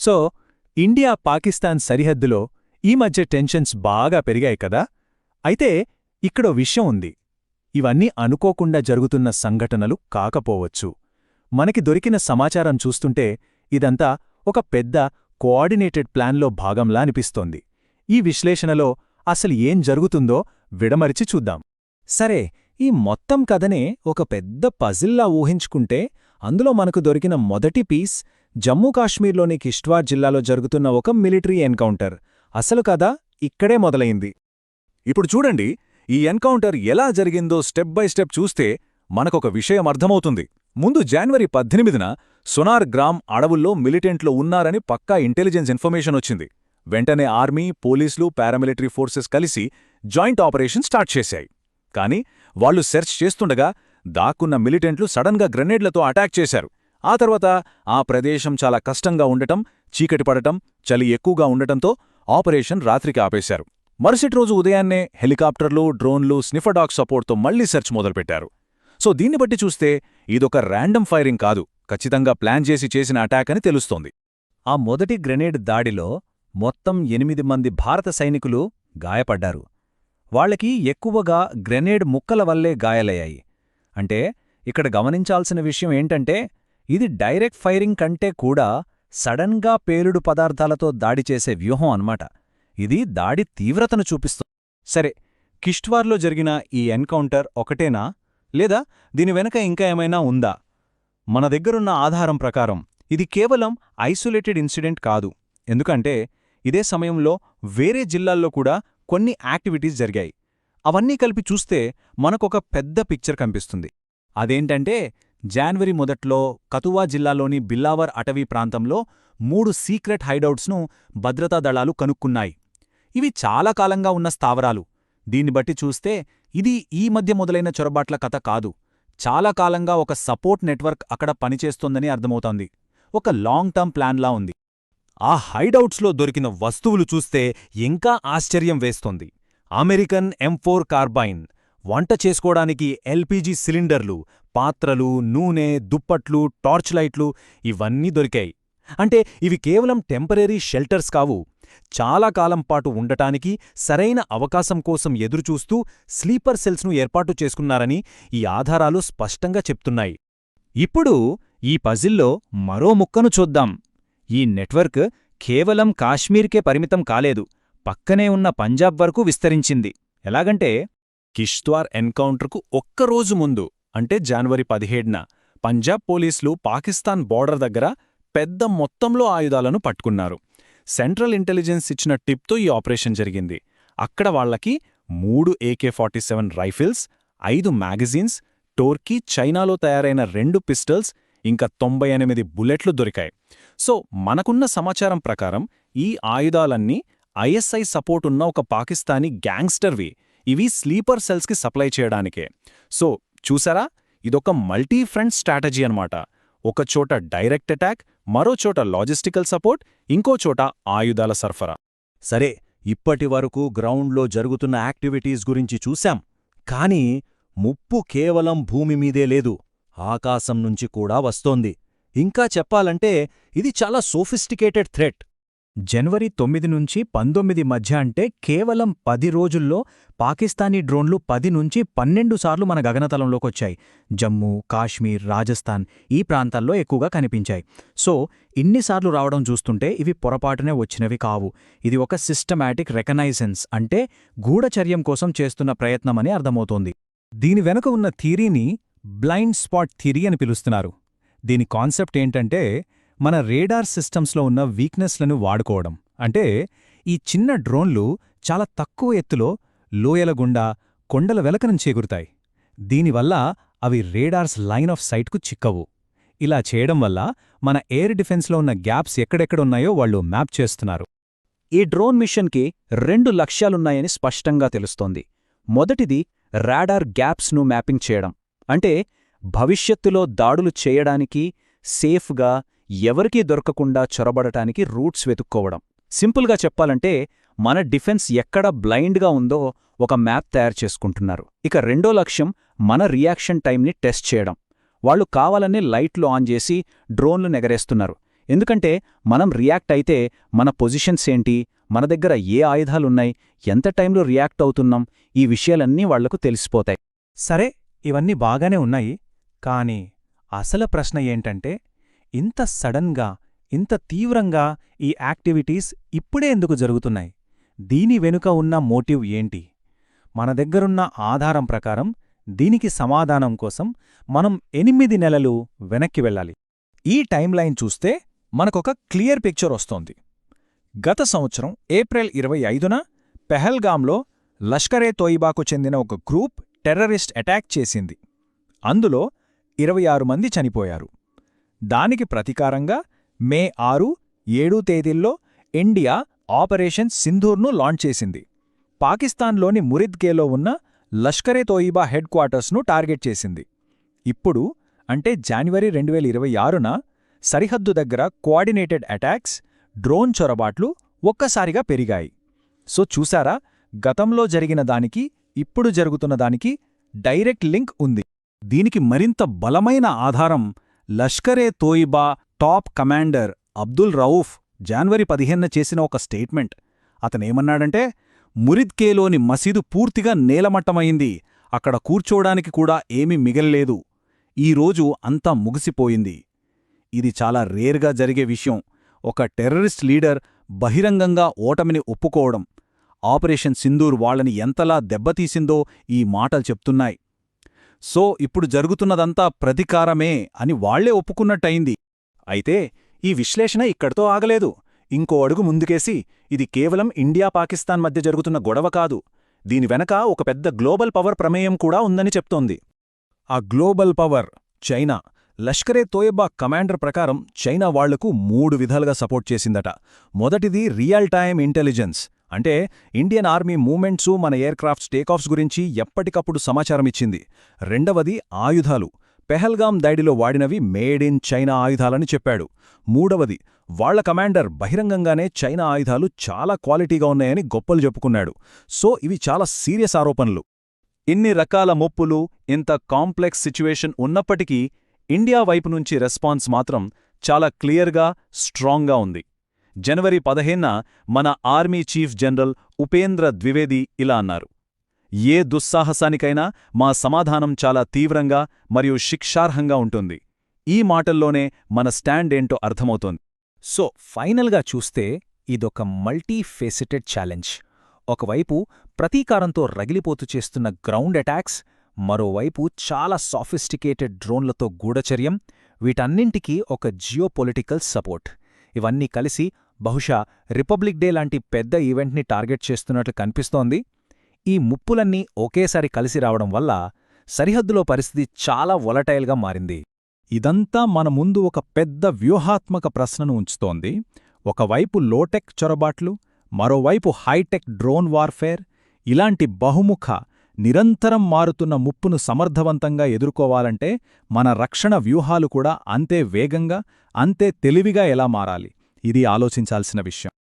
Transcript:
So India Pakistan సరిహద్దులో ఈ మధ్య టెన్షన్స్ బాగా పెరిగాయి కదా. అయితే ఇక్కడో విషయం ఉంది. ఇవన్నీ అనుకోకుండా జరుగుతున్న సంఘటనలు కాకపోవచ్చు. మనకి దొరికిన సమాచారం చూస్తుంటే ఇదంతా ఒక పెద్ద కోఆర్డినేటెడ్ ప్లాన్లో భాగంలా అనిపిస్తోంది. ఈ విశ్లేషణలో అసలు ఏం జరుగుతుందో విడమరిచి చూద్దాం. సరే, ఈ మొత్తం కథనే ఒక పెద్ద పజిల్లా ఊహించుకుంటే అందులో మనకు దొరికిన మొదటి పీస్ జమ్మూ కాశ్మీర్లోని కిష్ట్వార్ జిల్లాలో జరుగుతున్న ఒక మిలిటరీ ఎన్కౌంటర్. అసలు కథ ఇక్కడే మొదలైంది. ఇప్పుడు చూడండి, ఈ ఎన్కౌంటర్ ఎలా జరిగిందో స్టెప్ బై స్టెప్ చూస్తే మనకొక విషయం అర్థమవుతుంది. ముందు జనవరి 18న సోనార్ గ్రామ్ అడవుల్లో మిలిటెంట్లు ఉన్నారని పక్కా ఇంటెలిజెన్స్ ఇన్ఫర్మేషన్ వచ్చింది. వెంటనే ఆర్మీ, పోలీసులు, పారామిలిటరీ ఫోర్సెస్ కలిసి జాయింట్ ఆపరేషన్ స్టార్ట్ చేశాయి. కానీ వాళ్లు సెర్చ్ చేస్తుండగా దాక్కున్న మిలిటెంట్లు సడన్గా గ్రెనేడ్లతో అటాక్ చేశారు. ఆ తర్వాత ఆ ప్రదేశం చాలా కష్టంగా ఉండటం, చీకటి పడటం, చలి ఎక్కువగా ఉండటంతో ఆపరేషన్ రాత్రికి ఆపేశారు. మరుసటి రోజు ఉదయాన్నే హెలికాప్టర్లు, డ్రోన్లు, స్నిఫర్డాగ్ సపోర్ట్తో మళ్లీ సెర్చ్ మొదలుపెట్టారు. సో దీన్ని బట్టి చూస్తే ఇదొక ర్యాండమ్ ఫైరింగ్ కాదు, ఖచ్చితంగా ప్లాన్ చేసిన అటాక్ అని తెలుస్తోంది. ఆ మొదటి గ్రెనేడ్ దాడిలో మొత్తం 8 మంది భారత సైనికులు గాయపడ్డారు. వాళ్లకి ఎక్కువగా గ్రెనేడ్ ముక్కల వల్లే గాయాలయ్యాయి. అంటే ఇక్కడ గమనించాల్సిన విషయం ఏంటంటే ఇది డైరెక్ట్ ఫైరింగ్ కంటే కూడా సడన్గా పేలుడు పదార్థాలతో దాడి చేసే వ్యూహం అన్నమాట. ఇది దాడి తీవ్రతను చూపిస్తుంది. సరే, కిష్ట్వార్లో జరిగిన ఈ ఎన్కౌంటర్ ఒకటేనా, లేదా దీని వెనక ఇంకా ఏమైనా ఉందా? మన దగ్గరున్న ఆధారం ప్రకారం ఇది కేవలం ఐసోలేటెడ్ ఇన్సిడెంట్ కాదు. ఎందుకంటే ఇదే సమయంలో వేరే జిల్లాల్లో కూడా కొన్ని యాక్టివిటీస్ జరిగాయి. అవన్నీ కలిపి చూస్తే మనకొక పెద్ద పిక్చర్ కనిపిస్తుంది. అదేంటంటే జనవరి మొదట్లో కతువా జిల్లాలోని బిల్లావర్ అటవీ ప్రాంతంలో 3 సీక్రెట్ హైడౌట్స్ను భద్రతా దళాలు కనుక్కున్నాయి. ఇవి చాలా కాలంగా ఉన్న స్థావరాలు. దీన్ని బట్టి చూస్తే ఇది ఈ మధ్య మొదలైన చొరబాట్ల కథ కాదు. చాలా కాలంగా ఒక సపోర్ట్ నెట్వర్క్ అక్కడ పనిచేస్తోందని అర్థమవుతోంది. ఒక లాంగ్ టర్మ్ ప్లాన్లా ఉంది. ఆ హైడౌట్స్లో దొరికిన వస్తువులు చూస్తే ఇంకా ఆశ్చర్యం వేస్తోంది. అమెరికన్ M4 కార్బైన్, వంట చేసుకోవడానికి LPG సిలిండర్లు, పాత్రలు, నూనె, దుప్పట్లు, టార్చ్ లైట్లు ఇవన్నీ దొరికాయి. అంటే ఇవి కేవలం టెంపరరీ షెల్టర్స్ కావు. చాలా కాలం పాటు ఉండటానికి సరైన అవకాశం కోసం ఎదురుచూస్తూ స్లీపర్ సెల్స్ను ఏర్పాటు చేసుకున్నారని ఈ ఆధారాలు స్పష్టంగా చెప్తున్నాయి. ఇప్పుడు ఈ పజిల్లో మరో ముక్కను చూద్దాం. ఈ నెట్వర్క్ కేవలం కాశ్మీర్కే పరిమితం కాలేదు, పక్కనే ఉన్న పంజాబ్ వరకు విస్తరించింది. ఎలాగంటే కిష్ట్వార్ ఎన్కౌంటర్కు ఒక్కరోజు ముందు, అంటే జనవరి 17న పంజాబ్ పోలీసులు పాకిస్తాన్ బోర్డర్ దగ్గర పెద్ద మొత్తంలో ఆయుధాలను పట్టుకున్నారు. సెంట్రల్ ఇంటెలిజెన్స్ ఇచ్చిన టిప్తో ఈ ఆపరేషన్ జరిగింది. అక్కడ వాళ్లకి 3 AK-47 రైఫిల్స్, 5 మ్యాగజీన్స్, టోర్కీ, చైనాలో తయారైన 2 పిస్టల్స్, ఇంకా 98 బుల్లెట్లు దొరికాయి. సో మనకున్న సమాచారం ప్రకారం ఈ ఆయుధాలన్నీ ISI సపోర్ట్ ఉన్న ఒక పాకిస్తానీ గ్యాంగ్స్టర్వి. ఇవి స్లీపర్ సెల్స్కి సప్లై చేయడానికే. సో చూసారా, ఇదొక మల్టీ ఫ్రంట్ స్ట్రాటజీ అన్నమాట. ఒకచోట డైరెక్ట్ అటాక్, మరోచోట లాజిస్టికల్ సపోర్ట్, ఇంకోచోట ఆయుధాల సరఫరా. సరే, ఇప్పటివరకు గ్రౌండ్లో జరుగుతున్న యాక్టివిటీస్ గురించి చూశాం. కానీ ముప్పు కేవలం భూమిమీదే లేదు, ఆకాశం నుంచి కూడా వస్తోంది. ఇంకా చెప్పాలంటే ఇది చాలా సోఫిస్టికేటెడ్ థ్రెట్. జనవరి 9 నుంచి 19 మధ్య, అంటే కేవలం 10 రోజుల్లో పాకిస్తానీ డ్రోన్లు 10 నుంచి 12 సార్లు మన గగనతలంలోకొచ్చాయి. జమ్మూ, కాశ్మీర్, రాజస్థాన్ ఈ ప్రాంతాల్లో ఎక్కువగా కనిపించాయి. సో ఇన్నిసార్లు రావడం చూస్తుంటే ఇవి పొరపాటునే వచ్చినవి కావు. ఇది ఒక సిస్టమాటిక్ రెకనైజెన్స్, అంటే గూఢచర్యం కోసం చేస్తున్న ప్రయత్నమని అర్థమవుతోంది. దీని వెనుక ఉన్న థియరీని బ్లైండ్ స్పాట్ థియరీ అని పిలుస్తున్నారు. దీని కాన్సెప్ట్ ఏంటంటే మన రేడార్ సిస్టమ్స్లో ఉన్న వీక్నెస్లను వాడుకోవడం. అంటే ఈ చిన్న డ్రోన్లు చాలా తక్కువ ఎత్తులో లోయల గుండా, కొండల వెలక నుంచి ఎగురుతాయి. దీనివల్ల అవి రేడార్స్ లైన్ ఆఫ్ సైట్కు చిక్కవు. ఇలా చేయడం వల్ల మన ఎయిర్ డిఫెన్స్లో ఉన్న గ్యాప్స్ ఎక్కడెక్కడున్నాయో వాళ్లు మ్యాప్ చేస్తున్నారు. ఈ డ్రోన్ మిషన్కి 2 లక్ష్యాలున్నాయని స్పష్టంగా తెలుస్తోంది. మొదటిది రాడార్ గ్యాప్స్ను మ్యాపింగ్ చేయడం. అంటే భవిష్యత్తులో దాడులు చేయడానికి, సేఫ్గా, ఎవరికీ దొరకకుండా చొరబడటానికి రూట్స్ వెతుక్కోవడం. సింపుల్గా చెప్పాలంటే మన డిఫెన్స్ ఎక్కడ బ్లైండ్గా ఉందో ఒక మ్యాప్ తయారు చేసుకుంటున్నారు. ఇక రెండో లక్ష్యం మన రియాక్షన్ టైంని టెస్ట్ చేయడం. వాళ్లు కావాలనే లైట్లు ఆన్ చేసి డ్రోన్లు నెగరేస్తున్నారు. ఎందుకంటే మనం రియాక్ట్ అయితే మన పొజిషన్స్ ఏంటి, మన దగ్గర ఏ ఆయుధాలున్నాయి, ఎంత టైంలో రియాక్ట్ అవుతున్నాం, ఈ విషయాలన్నీ వాళ్లకు తెలిసిపోతాయి. సరే, ఇవన్నీ బాగానే ఉన్నాయి. కాని అసలు ప్రశ్న ఏంటంటే, ఇంత సడన్గా, ఇంత తీవ్రంగా ఈ యాక్టివిటీస్ ఇప్పుడే ఎందుకు జరుగుతున్నాయి? దీని వెనుక ఉన్న మోటివ్ ఏంటి? మన దగ్గరున్న ఆధారం ప్రకారం దీనికి సమాధానం కోసం మనం 8 నెలలు వెనక్కి వెళ్ళాలి. ఈ టైమ్లైన్ చూస్తే మనకొక క్లియర్ పిక్చర్ వస్తోంది. గత సంవత్సరం ఏప్రిల్ 25న పెహల్గాంలో లష్కరే తోయిబాకు చెందిన ఒక గ్రూప్ టెర్రరిస్ట్ అటాక్ చేసింది. అందులో 26 మంది చనిపోయారు. దానికి ప్రతీకారంగా మే 6, 7 తేదీల్లో ఇండియా ఆపరేషన్ సింధూర్ను లాంచ్ చేసింది. పాకిస్తాన్లోని మురిద్గేలో ఉన్న లష్కరే తోయిబా హెడ్ క్వార్టర్స్ను టార్గెట్ చేసింది. ఇప్పుడు అంటే జనవరి 2026న సరిహద్దు దగ్గర కోఆర్డినేటెడ్ అటాక్స్, డ్రోన్ చొరబాట్లు ఒక్కసారిగా పెరిగాయి. సో చూసారా, గతంలో జరిగిన దానికి ఇప్పుడు జరుగుతున్న దానికి డైరెక్ట్ లింక్ ఉంది. దీనికి మరింత బలమైన ఆధారం లష్కరే తోయిబా టాప్ కమాండర్ అబ్దుల్ రౌఫ్ జనవరి 15న చేసిన ఒక స్టేట్మెంట్. అతనేమన్నాడంటే, మురిద్కేలోని మసీదు పూర్తిగా నేలమట్టమైంది, అక్కడ కూర్చోడానికి కూడా ఏమీ మిగల్లేదు, ఈరోజు అంతా ముగిసిపోయింది. ఇది చాలా రేర్గా జరిగే విషయం. ఒక టెర్రరిస్ట్ లీడర్ బహిరంగంగా ఓటమిని ఒప్పుకోవడం. ఆపరేషన్ సింధూర్ వాళ్ళని ఎంతలా దెబ్బతీసిందో ఈ మాటలు చెప్తున్నాయి. సో ఇప్పుడు జరుగుతున్నదంతా ప్రతీకారమే అని వాళ్లే ఒప్పుకున్నట్టయింది. అయితే ఈ విశ్లేషణ ఇక్కడితో ఆగలేదు. ఇంకో అడుగు ముందుకేసి, ఇది కేవలం ఇండియా పాకిస్తాన్ మధ్య జరుగుతున్న గొడవ కాదు, దీని వెనక ఒక పెద్ద గ్లోబల్ పవర్ ప్రమేయం కూడా ఉందని చెప్తోంది. ఆ global power China. Lashkar-e-Taiba commander ప్రకారం చైనా వాళ్లకు 3 విధాలుగా సపోర్ట్ చేసిందట. మొదటిది రియల్ టైమ్ ఇంటెలిజెన్స్, అంటే ఇండియన్ ఆర్మీ మూవ్మెంట్సు, మన ఎయిర్క్రాఫ్ట్స్ టేకాఫ్స్ గురించి ఎప్పటికప్పుడు సమాచారమిచ్చింది. రెండవది ఆయుధాలు, పెహల్గాం దాడిలో వాడినవి మేడ్ ఇన్ చైనా ఆయుధాలని చెప్పాడు. మూడవది, వాళ్ల కమాండర్ బహిరంగంగానే చైనా ఆయుధాలు చాలా క్వాలిటీగా ఉన్నాయని గొప్పలు చెప్పుకున్నాడు. సో ఇవి చాలా సీరియస్ ఆరోపణలు. ఇన్ని రకాల ముప్పులు, ఇంత కాంప్లెక్స్ సిచ్యువేషన్ ఉన్నప్పటికీ ఇండియా వైపు నుంచి రెస్పాన్స్ మాత్రం చాలా క్లియర్గా, స్ట్రాంగ్గా ఉంది. జనవరి 15న మన army chief general Upendra Dwivedi ఇలా అన్నారు, ఏ దుస్సాహసానికైనా మా సమాధానం చాలా తీవ్రంగా మరియు శిక్షార్హంగా ఉంటుంది. ఈ మాటల్లోనే మన స్టాండ్ ఏంటో అర్థమవుతోంది. సో ఫైనల్గా చూస్తే ఇదొక మల్టీఫేసెటెడ్ ఛాలెంజ్. ఒకవైపు ప్రతీకారంతో రగిలిపోతూ చేస్తున్న గ్రౌండ్ అటాక్స్, మరోవైపు చాలా సాఫిస్టికేటెడ్ డ్రోన్లతో గూఢచర్యం, వీటన్నింటికీ ఒక జియోపొలిటికల్ సపోర్ట్. ఇవన్నీ కలిసి బహుశా రిపబ్లిక్ డే లాంటి పెద్ద ఈవెంట్ని టార్గెట్ చేస్తున్నట్లు కనిపిస్తోంది. ఈ ముప్పులన్నీ ఒకేసారి కలిసి రావడం వల్ల సరిహద్దులో పరిస్థితి చాలా వొలటైల్గా మారింది. ఇదంతా మన ముందు ఒక పెద్ద వ్యూహాత్మక ప్రశ్నను ఉంచుతోంది. ఒకవైపు లోటెక్ చొరబాట్లు, మరోవైపు హైటెక్ డ్రోన్ వార్ఫేర్. ఇలాంటి బహుముఖ, నిరంతరం మారుతున్న ముప్పును సమర్థవంతంగా ఎదుర్కోవాలంటే మన రక్షణ వ్యూహాలు కూడా అంతే వేగంగా, అంతే తెలివిగా ఎలా మారాలి, ఇది ఆలోచించాల్సిన విషయం.